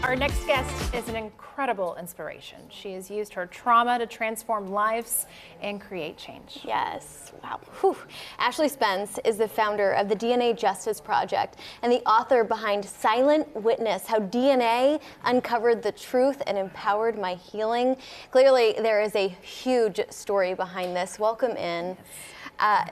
Our next guest is an incredible inspiration. She has used her trauma to transform lives and create change. Yes, wow. Whew. Ashley Spence is the founder of the DNA Justice Project and the author behind Silent Witness, How DNA Uncovered the Truth and Empowered My Healing. Clearly, there is a huge story behind this. Welcome in.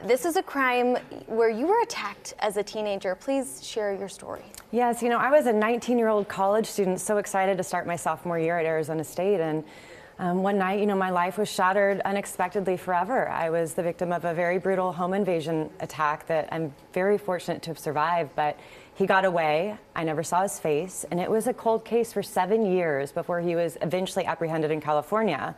This is a crime where you were attacked as a teenager. Please share your story. Yes, I was a 19-year-old college student, so excited to start my sophomore year at Arizona State. And one night, my life was shattered unexpectedly forever. I was the victim of a very brutal home invasion attack that I'm very fortunate to have survived, but he got away. I never saw his face, and it was a cold case for 7 years before he was eventually apprehended in California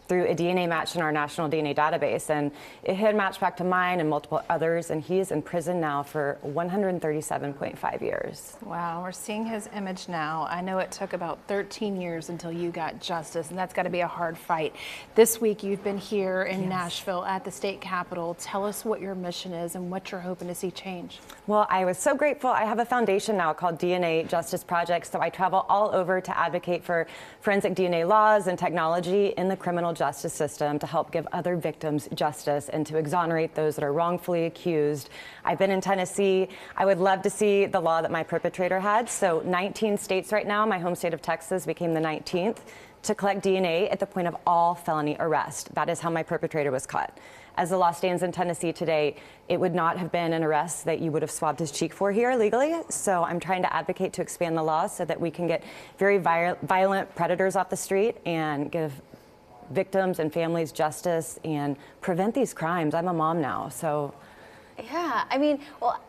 through a DNA match in our national DNA database. And it had matched back to mine and multiple others, and he is in prison now for 137.5 years. Wow, we're seeing his image now. I know it took about 13 years until you got justice, and that's got to be a hard fight. This week you've been here in Nashville at the state capitol. Tell us what your mission is and what you're hoping to see change. Well, I was so grateful. I have a foundation now called DNA Justice Project, so I travel all over to advocate for forensic DNA laws and technology in the criminal justice system to help give other victims justice and to exonerate those that are wrongfully accused. I've been in Tennessee. I would love to see the law that my perpetrator had. So 19 states right now, my home state of Texas became the 19th to collect DNA at the point of all felony arrest. That is how my perpetrator was caught. As the law stands in Tennessee today, it would not have been an arrest that you would have swabbed his cheek for here legally. So I'm trying to advocate to expand the law so that we can get very violent predators off the street and give victims and families justice and prevent these crimes. I'm a mom now, so. Yeah, I mean, well,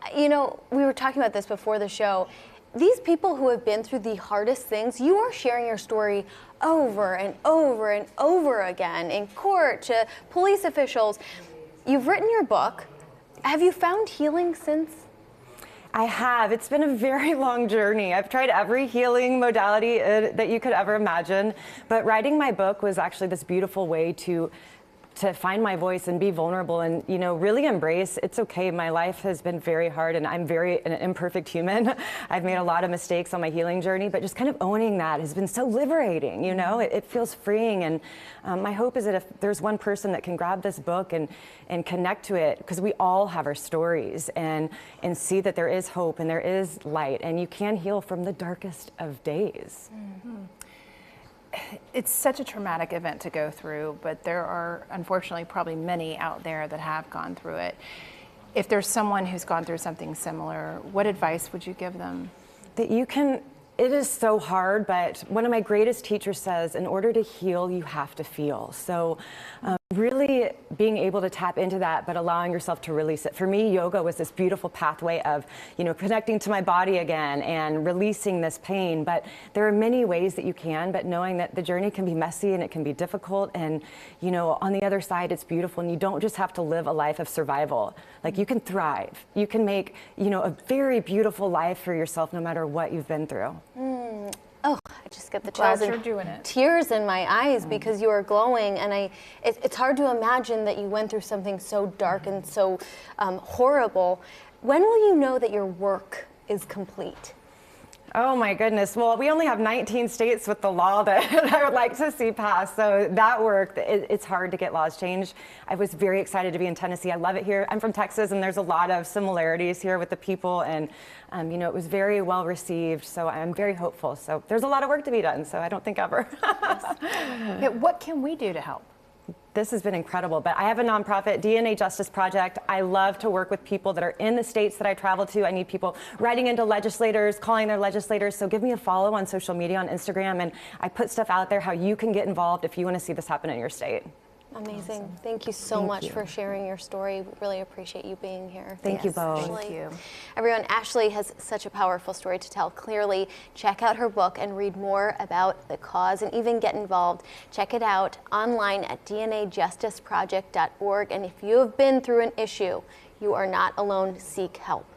we were talking about this before the show. These people who have been through the hardest things, you are sharing your story over and over and over again in court to police officials. You've written your book. Have you found healing since? I have. It's been a very long journey. I've tried every healing modality that you could ever imagine, but writing my book was actually this beautiful way to find my voice and be vulnerable and, really embrace it's okay. My life has been very hard and I'm an imperfect human. I've made a lot of mistakes on my healing journey, but just kind of owning that has been so liberating, It feels freeing. And my hope is that if there's one person that can grab this book and connect to it, because we all have our stories, and see that there is hope and there is light and you can heal from the darkest of days. Mm-hmm. It's such a traumatic event to go through, but there are unfortunately probably many out there that have gone through it. If there's someone who's gone through something similar, what advice would you give them? That it is so hard, but one of my greatest teachers says, in order to heal, you have to feel. So really being able to tap into that, but allowing yourself to release it. For me, yoga was this beautiful pathway of, connecting to my body again and releasing this pain. But there are many ways that you can, but knowing that the journey can be messy and it can be difficult. And, on the other side, it's beautiful. And you don't just have to live a life of survival. Like, you can thrive. You can make, a very beautiful life for yourself no matter what you've been through. Oh, I just get the chills and tears in my eyes because you are glowing, and it's hard to imagine that you went through something so dark and so horrible. When will you know that your work is complete? Oh my goodness. Well, we only have 19 states with the law that I would like to see passed. So that work, it's hard to get laws changed. I was very excited to be in Tennessee. I love it here. I'm from Texas, and there's a lot of similarities here with the people. And, it was very well received. So I'm very hopeful. So there's a lot of work to be done. So I don't think ever. Yeah, what can we do to help? This has been incredible, but I have a nonprofit, DNA Justice Project. I love to work with people that are in the states that I travel to. I need people writing into legislators, calling their legislators. So give me a follow on social media, on Instagram, and I put stuff out there how you can get involved if you want to see this happen in your state. Amazing. Awesome. Thank you so much for sharing your story. We really appreciate you being here. Thank you both. Thank you. Everyone, Ashley has such a powerful story to tell. Clearly, check out her book and read more about the cause and even get involved. Check it out online at dnajusticeproject.org. And if you have been through an issue, you are not alone. Seek help.